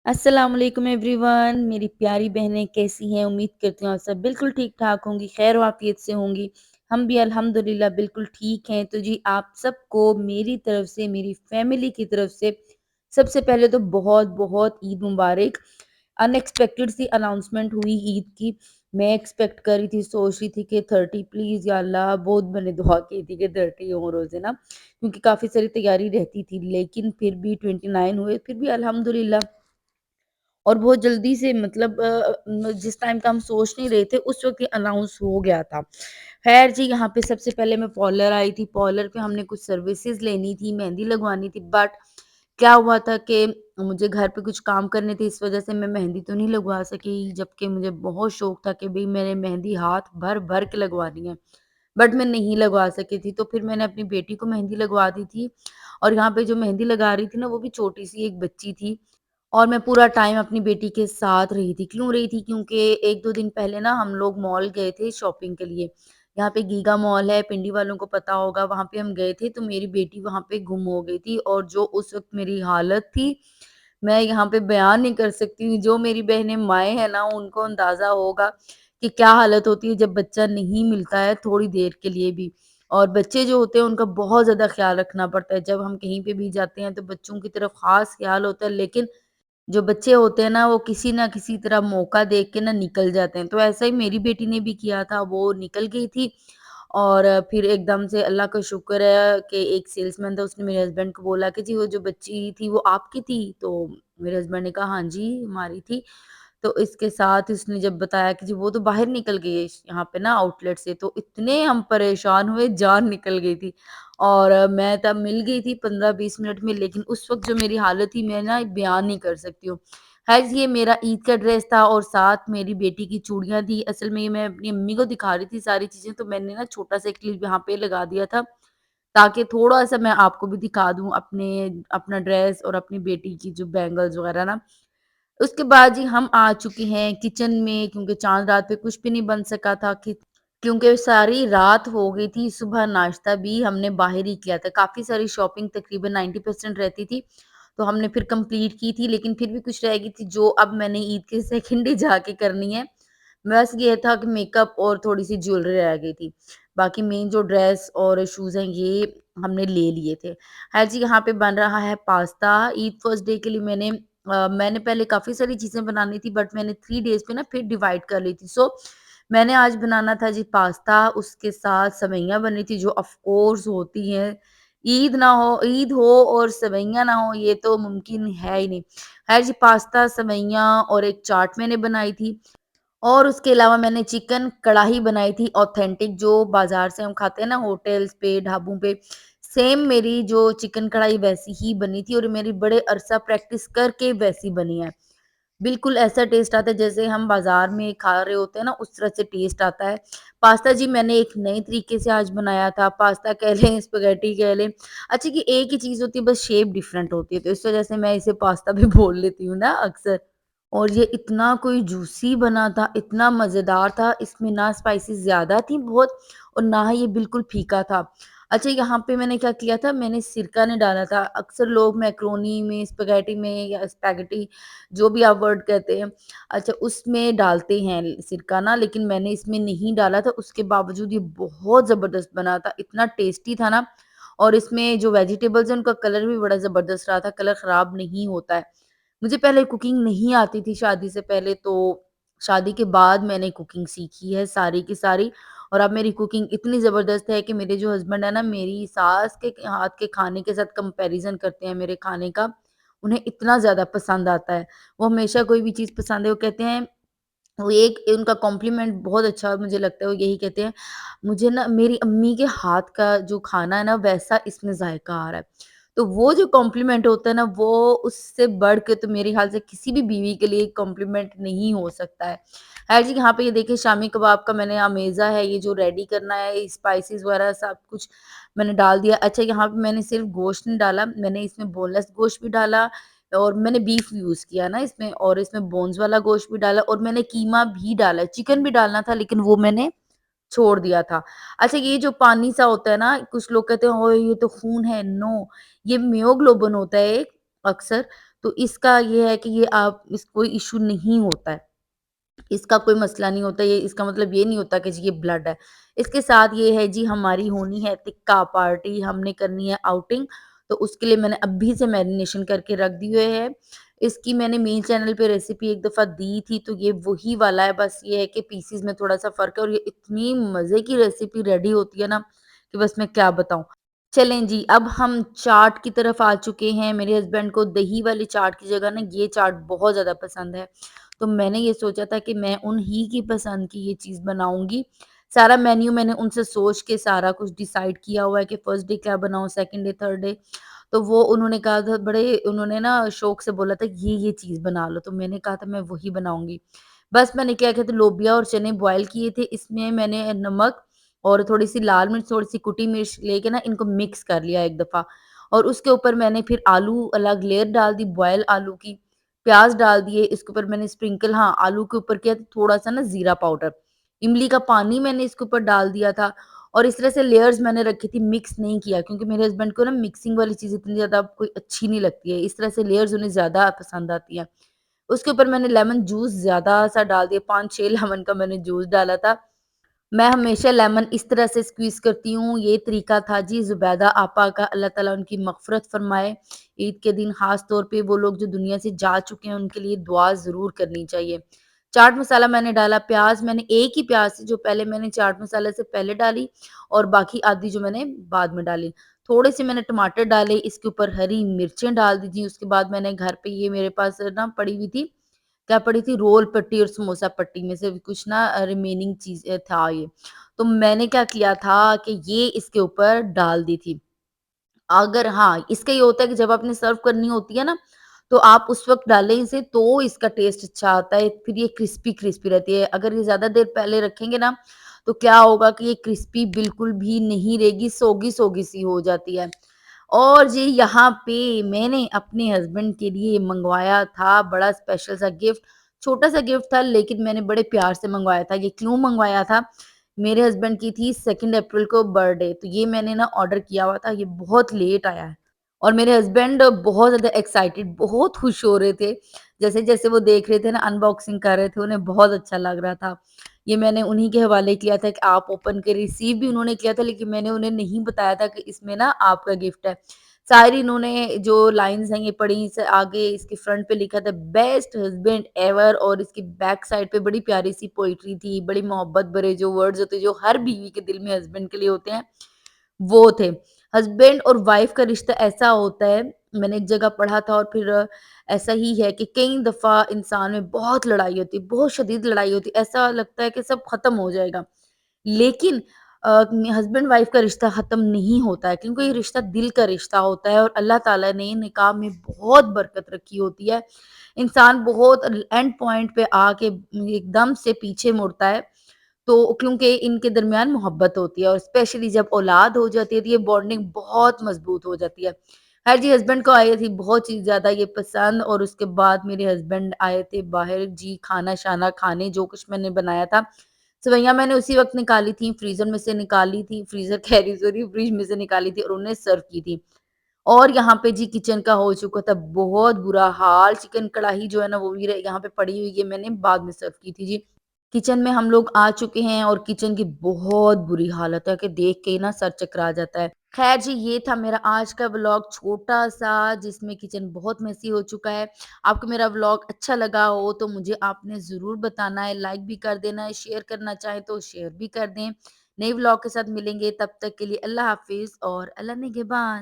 अस्सलाम वालेकुम एवरीवन, मेरी प्यारी बहनें कैसी हैं? उम्मीद करती हूँ आप सब बिल्कुल ठीक-ठाक होंगी, खैर वाफ़ियत से होंगी। हम भी अल्हम्दुलिल्लाह बिल्कुल ठीक हैं। तो जी आप सबको मेरी तरफ से, मेरी फैमिली की तरफ से सबसे पहले तो बहुत-बहुत ईद मुबारक। अनएक्सपेक्टेड सी अनाउंसमेंट हुई ईद की। मैं एक्सपेक्ट कर रही थी, सोच रही थी कि 30 प्लीज़ या अल्लाह बहुत मैंने दुआ की थी कि 30 हो रोज़े ना, क्योंकि काफ़ी सारी तैयारी रहती थी। लेकिन फिर भी 29 हुए, फिर भी अल्हम्दुलिल्लाह और बहुत जल्दी से मतलब जिस टाइम का हम सोच नहीं रहे थे उस वक़्त ये अनाउंस हो गया था। ख़ैर जी, यहाँ पे सबसे पहले मैं पार्लर आई थी, पार्लर पे हमने कुछ सर्विसेज़ लेनी थी, मेहंदी लगवानी थी, बट क्या हुआ था कि मुझे घर पे कुछ काम करने थे, इस वज़ह से मैं मेहंदी तो नहीं लगवा सकी, जबकि मुझे बहुत शौक था कि भई मैंने मेहंदी हाथ भर-भर के लगवानी है, बट मैं नहीं लगवा सकी थी। तो फिर मैंने अपनी बेटी को मेहंदी लगवा दी थी और यहाँ पे जो मेहंदी लगा रही थी ना, वो भी छोटी-सी एक बच्ची थी। और मैं पूरा टाइम अपनी बेटी के साथ रही थी। क्यों रही थी? क्योंकि 1-2 दिन पहले ना हम लोग मॉल गए थे शॉपिंग के लिए। यहाँ पे गीगा मॉल है, पिंडी वालों को पता होगा, वहाँ पे हम गए थे, तो मेरी बेटी वहाँ पे गुम हो गई थी और जो उस वक़्त मेरी हालत थी, मैं यहाँ पे बयान नहीं कर सकती हूँ। जो मेरी बहनें माएँ हैं ना, उनको अंदाज़ा होगा कि क्या हालत होती है जब बच्चा नहीं मिलता है थोड़ी देर के लिए भी। और बच्चे जो होते हैं, उनका बहुत ज़्यादा ख़्याल रखना पड़ता है। जब हम कहीं पे भी जाते हैं, तो बच्चों की तरफ ख़ास ख़्याल होता है, लेकिन जो बच्चे होते हैं ना, वो किसी न किसी तरह मौका देख के ना निकल जाते हैं। तो ऐसा ही मेरी बेटी ने भी किया था, वो निकल गई थी और फिर एकदम से अल्लाह का शुक्र है कि एक सेल्समैन था, उसने मेरे हस्बैंड को बोला कि जी वो जो बच्ची थी वो आपकी थी? तो मेरे हस्बैंड ने कहा हाँ जी, हमारी थी। तो इसके साथ उसने जब बताया कि जी वो तो बाहर निकल गई है यहाँ पे ना आउटलेट से, तो इतने हम परेशान हुए, जान निकल गई थी। और मैं तब मिल गई थी 15-20 मिनट में, लेकिन उस वक़्त जो मेरी हालत थी मैं ना बयान नहीं कर सकती हूँ। ख़ैर ये मेरा ईद का ड्रेस था और साथ मेरी बेटी की चूड़ियाँ थी। असल में ये मैं अपनी अम्मी को दिखा रही थी सारी चीज़ें, तो मैंने ना छोटा-सा एक क्लिप यहाँ पे लगा दिया था, ताकि थोड़ा-सा मैं आपको भी दिखा दूँ अपना ड्रेस और अपनी बेटी की जो बैंगल्स वग़ैरह ना। उसके बाद जी हम आ चुके हैं किचन में, क्योंकि चाँद रात पे कुछ भी नहीं बन सका था कि क्योंकि सारी रात हो गई थी, सुबह नाश्ता भी हमने बाहर ही किया था। काफ़ी सारी शॉपिंग तकरीबन 90% रहती थी, तो हमने फिर कंप्लीट की थी, लेकिन फिर भी कुछ रह गई थी जो अब मैंने ईद के सेकंड डे जाके करनी है। बस ये था कि मेकअप और थोड़ी-सी ज्वेलरी रह गई थी। बाकी मेन जो ड्रेस और शूज़ हैं ये हमने ले लिए थे। हाँ जी, यहाँ पे बन रहा है पास्ता। ईद फर्स्ट डे के लिए मैंने पहले काफ़ी सारी चीज़ें बनानी थी, बट मैंने 3 डेज़ पे ना फिर डिवाइड कर ली थी। सो मैंने आज बनाना था जी पास्ता, उसके साथ सेवइयाँ बनी थी जो ऑफ कोर्स होती हैं। ईद हो और सेवइयाँ ना हो, ये तो मुमकिन है ही नहीं। ख़ैर जी, पास्ता, सेवइयाँ और एक चाट मैंने बनाई थी। और उसके अलावा मैंने चिकन कढ़ाई बनाई थी ऑथेंटिक, जो बाज़ार से हम खाते हैं ना होटल्स पे, ढाबों पे। सेम मेरी जो चिकन कढ़ाई वैसी ही बनी थी और मेरी बड़े अरसा प्रैक्टिस करके वैसी बनी है। बिल्कुल ऐसा टेस्ट आता है जैसे हम बाज़ार में खा रहे होते हैं ना, उस तरह से टेस्ट आता है। पास्ता जी मैंने एक नए तरीके से आज बनाया था, पास्ता कह लें, स्पैघेटी कह लें। अच्छा कि एक ही चीज़ होती है, बस शेप डिफरेंट होती है, तो इस वज़ह से मैं इसे पास्ता भी बोल लेती हूँ ना अक्सर। और ये इतना कोई जूसी बना था, इतना मज़ेदार था, इसमें ना स्पाइसेस ज़्यादा थी बहुत और ना ही ये बिल्कुल फीका था। अच्छा, यहाँ पे मैंने क्या किया था, मैंने सिरका नहीं डाला था। अक्सर लोग मैक्रोनी में, स्पैघेटी में या स्पैघेटी जो भी आप वर्ड कहते हैं, अच्छा उसमें डालते हैं सिरका ना, लेकिन मैंने इसमें नहीं डाला था। उसके बावजूद ये बहुत ज़बरदस्त बना था, इतना टेस्टी था ना। और इसमें जो वेजिटेबल्स हैं उनका कलर भी बड़ा ज़बरदस्त रहा था, कलर ख़राब नहीं होता है। मुझे पहले कुकिंग नहीं आती थी शादी से पहले, तो शादी के बाद मैंने कुकिंग सीखी है सारी की सारी। और अब मेरी कुकिंग इतनी ज़बरदस्त है कि मेरे जो हस्बैंड है ना, मेरी सास के हाथ के खाने के साथ कंपैरिज़न करते हैं मेरे खाने का। उन्हें इतना ज़्यादा पसंद आता है। वो हमेशा कोई भी चीज़ पसंद है, वो कहते हैं, वो एक उनका कॉम्प्लीमेंट बहुत अच्छा मुझे लगता है, वो यही कहते हैं, मुझे ना मेरी अम्मी के हाथ का जो खाना है ना वैसा इसमें ज़ायका आ रहा है। तो वो जो कॉम्प्लीमेंट होता है ना, वो उससे बढ़ के तो मेरे ख़्याल से किसी भी बीवी के लिए कॉम्प्लीमेंट नहीं हो सकता है। ख़ैर जी, यहाँ पे ये देखिए शामी कबाब का मैंने अमेज़ा है, ये जो रेडी करना है, स्पाइसेस वग़ैरह सब कुछ मैंने डाल दिया। अच्छा, यहाँ पे मैंने सिर्फ़ गोश्त नहीं डाला, मैंने इसमें बोनलेस गोश्त भी डाला और मैंने बीफ यूज़ किया ना इसमें, और इसमें बोन्स वाला गोश्त भी डाला और मैंने कीमा भी डाला। चिकन भी डालना था, लेकिन वो मैंने छोड़ दिया था। अच्छा, ये जो पानी सा होता है ना, कुछ लोग कहते हैं ओए ये तो खून है, नो, ये मियोग्लोबिन होता है एक अक्सर, تو اس کا یہ ہے کہ یہ آپ اس کوئی ایشو نہیں ہوتا ہے، اس کا کوئی مسئلہ نہیں ہوتا، یہ اس کا مطلب یہ نہیں ہوتا کہ جی یہ بلڈ ہے۔ اس کے ساتھ یہ ہے جی ہماری ہونی ہے تکا پارٹی، ہم نے کرنی ہے آؤٹنگ، تو اس کے لیے میں نے ابھی سے میرینیشن کر کے رکھ دی ہوئے ہے۔ اس کی میں نے مین چینل پہ ریسیپی ایک دفعہ دی تھی، تو یہ وہی والا ہے، بس یہ ہے کہ پیسز میں تھوڑا سا فرق ہے، اور یہ اتنی مزے کی ریسیپی ریڈی ہوتی ہے نا کہ بس میں کیا بتاؤں۔ چلیں جی اب ہم چاٹ کی طرف آ چکے ہیں۔ میرے ہسبینڈ کو دہی والی چاٹ کی جگہ نا یہ چاٹ بہت زیادہ پسند ہے، تو میں نے یہ سوچا تھا کہ میں انہی کی پسند کی یہ چیز بناؤں گی۔ سارا مینیو میں نے ان سے سوچ کے سارا کچھ ڈیسائیڈ کیا ہوا ہے کہ فرسٹ ڈے کیا بناؤں، سیکنڈ ڈے، تھرڈ ڈے، تو وہ انہوں نے کہا تھا، بڑے انہوں نے نا شوق سے بولا تھا یہ چیز بنا لو، تو میں نے کہا تھا میں وہی بناؤں گی۔ بس میں نے کیا کہتے لوبیا اور چنے بوائل کیے تھے، اس میں میں نے نمک اور تھوڑی سی لال مرچ، تھوڑی سی کٹی مرچ لے کے نا ان کو مکس کر لیا ایک دفعہ، اور اس کے اوپر میں نے پھر آلو الگ لیئر ڈال دی بوائل آلو کی، پیاز ڈال دیے، اس کے اوپر میں نے اسپرنکل ہاں آلو کے اوپر کیا تھوڑا سا نا زیرہ پاؤڈر، املی کا پانی میں نے اس کے اوپر ڈال دیا تھا، اور اس طرح سے لیئرز میں نے رکھی تھی، مکس نہیں کیا کیونکہ میرے ہسبینڈ کو نا مکسنگ والی چیز اتنی زیادہ کوئی اچھی نہیں لگتی ہے، اس طرح سے لیئرز انہیں زیادہ پسند آتی ہیں۔ اس کے اوپر میں نے لیمن جوس زیادہ سا ڈال دیا، 5-6 لیمن کا میں نے جوس ڈالا تھا۔ میں ہمیشہ لیمن اس طرح سے اسکویز کرتی ہوں، یہ طریقہ تھا جی زبیدہ آپا کا، اللہ تعالیٰ ان کی مغفرت فرمائے۔ عید کے دن خاص طور پہ وہ لوگ جو دنیا سے جا چکے ہیں ان کے لیے دعا ضرور کرنی چاہیے۔ چاٹ مسالہ میں نے ڈالا، پیاز میں نے ایک ہی پیاز تھی جو پہلے میں نے چاٹ مسالے سے پہلے ڈالی، اور باقی آدھی جو میں نے بعد میں ڈالی۔ تھوڑے سے میں نے ٹماٹر ڈالے، اس کے اوپر ہری مرچیں ڈال دی تھی، اس کے بعد میں نے گھر پہ یہ میرے پاس نا پڑی ہوئی تھی، کیا پڑی تھی، رول پٹی اور سموسا پٹی میں سے کچھ نا ریمیننگ چیز تھا یہ، تو میں نے کیا کیا تھا کہ یہ اس کے اوپر ڈال دی تھی۔ اگر ہاں اس کا یہ ہوتا ہے کہ جب آپ نے سرو کرنی ہوتی ہے نا تو آپ اس وقت ڈالیں اسے تو اس کا ٹیسٹ اچھا آتا ہے، پھر یہ کرسپی کرسپی رہتی ہے۔ اگر یہ زیادہ دیر پہلے رکھیں گے نا تو کیا ہوگا کہ یہ کرسپی بالکل بھی نہیں رہے گی، سوگی سوگی سی ہو جاتی ہے۔ اور جی یہاں پہ میں نے اپنے ہسبینڈ کے لیے منگوایا تھا بڑا اسپیشل سا گفٹ، چھوٹا سا گفٹ تھا لیکن میں نے بڑے پیار سے منگوایا تھا۔ یہ کیوں منگوایا تھا، میرے ہسبینڈ کی تھی 2 اپریل کو برتھ ڈے، تو یہ میں نے نا آرڈر کیا ہوا تھا، یہ بہت لیٹ آیا ہے، اور میرے ہسبینڈ بہت زیادہ ایکسائٹیڈ، بہت خوش ہو رہے تھے، جیسے جیسے وہ دیکھ رہے تھے نا ان باکسنگ کر رہے تھے، انہیں بہت اچھا لگ رہا تھا۔ یہ میں نے انہی کے حوالے کیا تھا کہ آپ اوپن کے، ریسیو بھی انہوں نے کیا تھا لیکن میں نے انہیں نہیں بتایا تھا کہ اس میں نا آپ کا گفٹ ہے۔ ساری انہوں نے جو لائنز ہیں یہ پڑھی، اس سے آگے اس کے فرنٹ پہ لکھا تھا بیسٹ ہسبینڈ ایور، اور اس کی بیک سائڈ پہ بڑی پیاری سی پوئٹری تھی، بڑی محبت بھرے جو ورڈز ہوتے ہیں جو ہر بیوی کے دل میں ہسبینڈ کے لیے ہوتے ہیں وہ تھے۔ ہسبینڈ اور وائف کا رشتہ ایسا ہوتا ہے، میں نے ایک جگہ پڑھا تھا، اور پھر ایسا ہی ہے کہ کئی دفعہ انسان میں بہت لڑائی ہوتی، بہت شدید لڑائی ہوتی، ایسا لگتا ہے کہ سب ختم ہو جائے گا، لیکن ہسبینڈ وائف کا رشتہ ختم نہیں ہوتا ہے، کیونکہ یہ رشتہ دل کا رشتہ ہوتا ہے، اور اللہ تعالیٰ نے نکاح میں بہت برکت رکھی ہوتی ہے۔ انسان بہت اینڈ پوائنٹ پہ آ کے ایک دم سے پیچھے مڑتا ہے، تو کیونکہ ان کے درمیان محبت ہوتی ہے، اور اسپیشلی جب اولاد ہو جاتی ہے تو یہ بانڈنگ بہت مضبوط ہو جاتی ہے۔ خیر جی ہسبینڈ کو آئی تھی بہت چیز زیادہ یہ پسند، اور اس کے بعد میرے ہسبینڈ آئے تھے باہر جی کھانا شانا کھانے، جو کچھ میں نے بنایا تھا سوئیاں میں نے اسی وقت نکالی تھی، فریزر میں سے نکالی تھی، فریزر کہہ رہی سوری فریج میں سے نکالی تھی، اور انہیں سرو کی تھی۔ اور یہاں پہ جی کچن کا ہو چکا تھا بہت برا حال، چکن کڑاہی جو ہے نا وہ بھی یہاں پہ پڑی ہوئی ہے، میں نے بعد میں سرو کی تھی جی۔ کچن میں ہم لوگ آ چکے ہیں، اور کچن کی بہت بری حالت ہے کہ دیکھ کے ہی نا سر چکرا جاتا ہے۔ خیر جی یہ تھا میرا آج کا ولاگ چھوٹا سا، جس میں کچن بہت میسی ہو چکا ہے۔ آپ کو میرا ولاگ اچھا لگا ہو تو مجھے آپ نے ضرور بتانا ہے، لائک بھی کر دینا ہے، شیئر کرنا چاہیں تو شیئر بھی کر دیں۔ نئے ولاگ کے ساتھ ملیں گے، تب تک کے لیے اللہ حافظ اور اللہ نگہبان۔